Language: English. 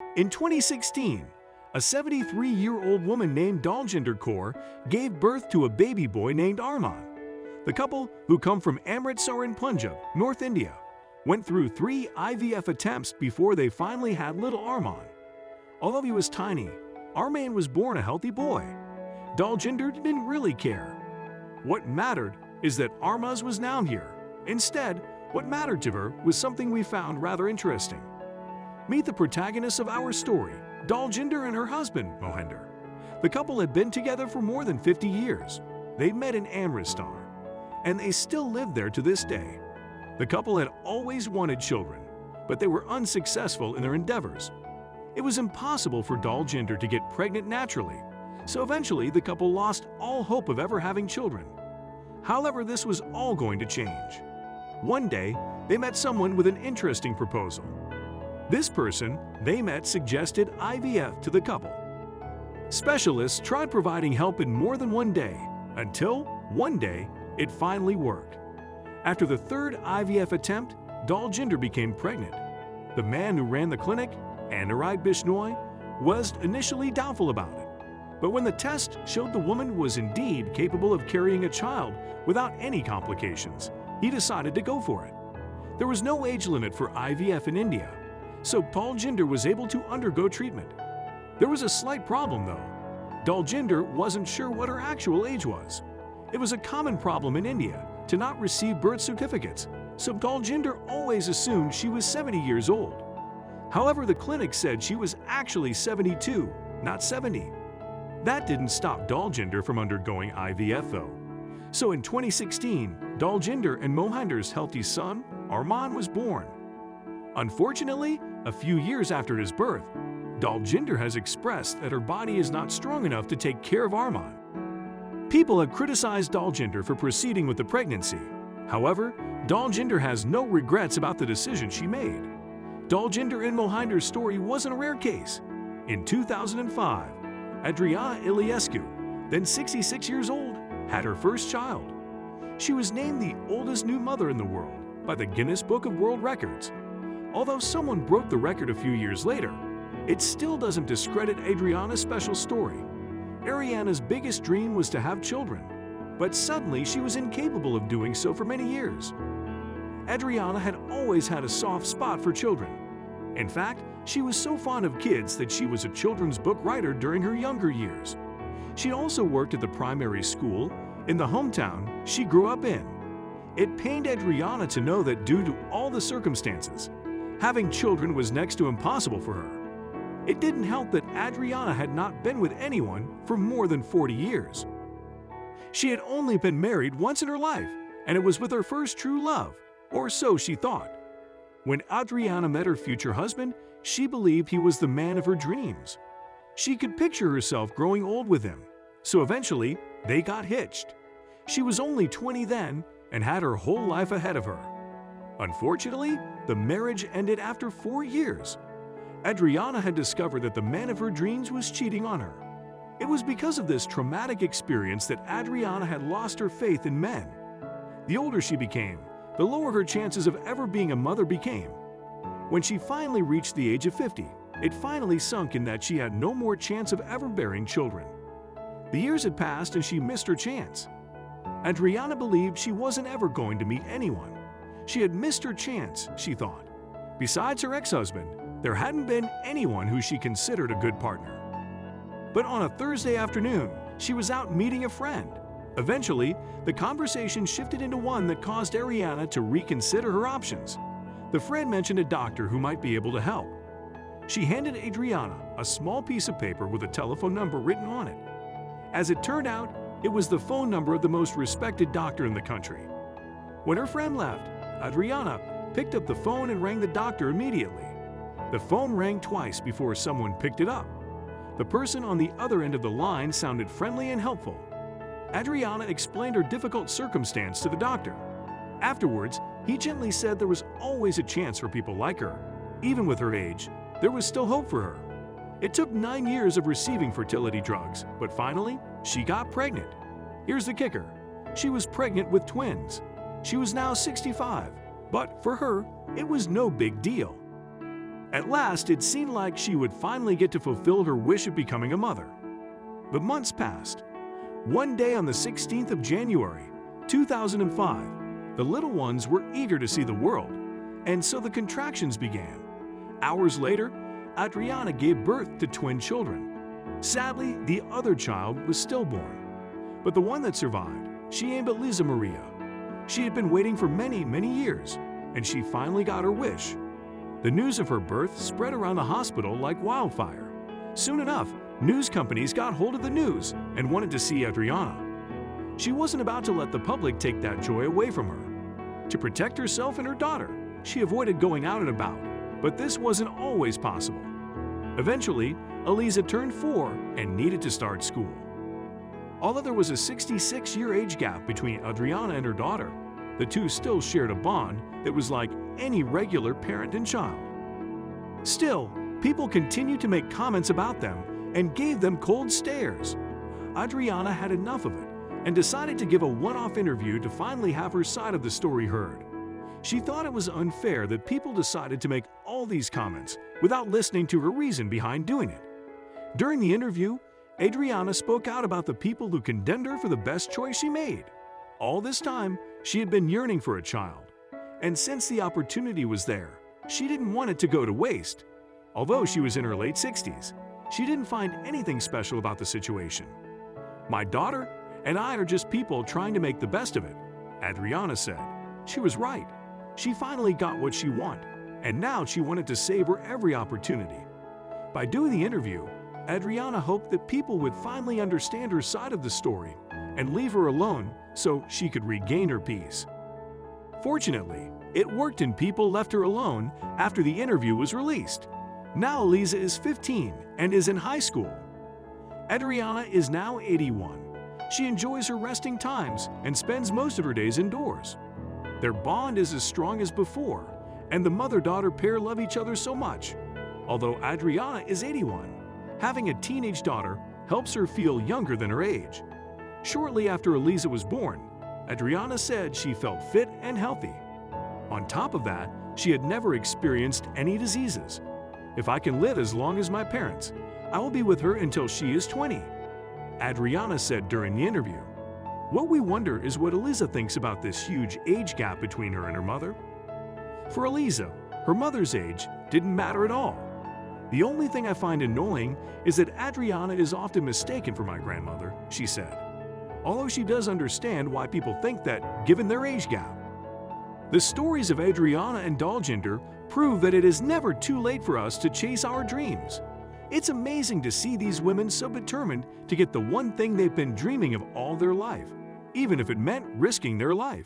In 2016, a 73-year-old woman named Daljinder Kaur gave birth to a baby boy named Armaan. The couple, who come from Amritsar in Punjab, North India, went through 3 IVF attempts before they finally had little Armaan. Although he was tiny, Armaan was born a healthy boy. Daljinder didn't really care. What mattered is that Armaan was now here. Instead, what mattered to her was something we found rather interesting. Meet the protagonist of our story, Daljinder and her husband, Mohinder. The couple had been together for more than 50 years. They met in Amritsar, and they still live there to this day. The couple had always wanted children, but they were unsuccessful in their endeavors. It was impossible for Daljinder to get pregnant naturally, so eventually the couple lost all hope of ever having children. However, this was all going to change. One day, they met someone with an interesting proposal. This person they met suggested IVF to the couple. Specialists tried providing help in more than one day, until one day it finally worked. After the 3rd IVF attempt, Daljinder became pregnant. The man who ran the clinic, Adriana Iliescu, was initially doubtful about it. But when the test showed the woman was indeed capable of carrying a child without any complications, he decided to go for it. There was no age limit for IVF in India, so Daljinder was able to undergo treatment. There was a slight problem though. Daljinder wasn't sure what her actual age was. It was a common problem in India to not receive birth certificates, so Daljinder always assumed she was 70 years old. However, the clinic said she was actually 72, not 70. That didn't stop Daljinder from undergoing IVF though. So in 2016, Daljinder and Mohinder's healthy son, Armaan, was born. Unfortunately, a few years after his birth, Daljinder has expressed that her body is not strong enough to take care of Armaan. People have criticized Daljinder for proceeding with the pregnancy. However, Daljinder has no regrets about the decision she made. Daljinder and Mohinder's story wasn't a rare case. In 2005, Adriana Iliescu, then 66 years old, had her first child. She was named the oldest new mother in the world by the Guinness Book of World Records. Although someone broke the record a few years later, it still doesn't discredit Adriana's special story. Ariana's biggest dream was to have children, but suddenly she was incapable of doing so for many years. Adriana had always had a soft spot for children. In fact, she was so fond of kids that she was a children's book writer during her younger years. She also worked at the primary school in the hometown she grew up in. It pained Adriana to know that due to all the circumstances, having children was next to impossible for her. It didn't help that Adriana had not been with anyone for more than 40 years. She had only been married once in her life, and it was with her first true love, or so she thought. When Adriana met her future husband, she believed he was the man of her dreams. She could picture herself growing old with him, so eventually they got hitched. She was only 20 then and had her whole life ahead of her. Unfortunately, the marriage ended after 4 years. Adriana had discovered that the man of her dreams was cheating on her. It was because of this traumatic experience that Adriana had lost her faith in men. The older she became, the lower her chances of ever being a mother became. When she finally reached the age of 50, it finally sunk in that she had no more chance of ever bearing children. The years had passed and she missed her chance. Adriana believed she wasn't ever going to meet anyone. She had missed her chance, she thought. Besides her ex-husband, there hadn't been anyone who she considered a good partner. But on a Thursday afternoon, she was out meeting a friend. Eventually, the conversation shifted into one that caused Adriana to reconsider her options. The friend mentioned a doctor who might be able to help. She handed Adriana a small piece of paper with a telephone number written on it. As it turned out, it was the phone number of the most respected doctor in the country. When her friend left, Adriana picked up the phone and rang the doctor immediately. The phone rang twice before someone picked it up. The person on the other end of the line sounded friendly and helpful. Adriana explained her difficult circumstance to the doctor. Afterwards, he gently said there was always a chance for people like her. Even with her age, there was still hope for her. It took 9 years of receiving fertility drugs, but finally, she got pregnant. Here's the kicker. She was pregnant with twins. She was now 65, but for her, it was no big deal. At last, it seemed like she would finally get to fulfill her wish of becoming a mother. But months passed. One day on the 16th of January, 2005, the little ones were eager to see the world, and so the contractions began. Hours later, Adriana gave birth to twin children. Sadly, the other child was stillborn. But the one that survived, she named it Lisa Maria. She had been waiting for many, many years, and she finally got her wish. The news of her birth spread around the hospital like wildfire. Soon enough, news companies got hold of the news and wanted to see Adriana. She wasn't about to let the public take that joy away from her. To protect herself and her daughter, she avoided going out and about, but this wasn't always possible. Eventually, Eliza turned 4 and needed to start school. Although there was a 66-year age gap between Adriana and her daughter, the two still shared a bond that was like any regular parent and child. Still, people continued to make comments about them and gave them cold stares. Adriana had enough of it and decided to give a one-off interview to finally have her side of the story heard. She thought it was unfair that people decided to make all these comments without listening to her reason behind doing it. During the interview, Adriana spoke out about the people who condemned her for the best choice she made. All this time, she had been yearning for a child, and since the opportunity was there, she didn't want it to go to waste. Although she was in her late 60s, she didn't find anything special about the situation. "My daughter and I are just people trying to make the best of it," Adriana said. She was right. She finally got what she wanted, and now she wanted to savor every opportunity. By doing the interview, Adriana hoped that people would finally understand her side of the story and leave her alone so she could regain her peace. Fortunately, it worked and people left her alone after the interview was released. Now Eliza is 15 and is in high school. Adriana is now 81. She enjoys her resting times and spends most of her days indoors. Their bond is as strong as before, and the mother-daughter pair love each other so much. Although Adriana is 81, having a teenage daughter helps her feel younger than her age. Shortly after Eliza was born, Adriana said she felt fit and healthy. On top of that, she had never experienced any diseases. "If I can live as long as my parents, I will be with her until she is 20, Adriana said during the interview. What we wonder is what Eliza thinks about this huge age gap between her and her mother. For Eliza, her mother's age didn't matter at all. "The only thing I find annoying is that Adriana is often mistaken for my grandmother," she said. Although she does understand why people think that, given their age gap. The stories of Adriana and Daljinder prove that it is never too late for us to chase our dreams. It's amazing to see these women so determined to get the one thing they've been dreaming of all their life, even if it meant risking their life.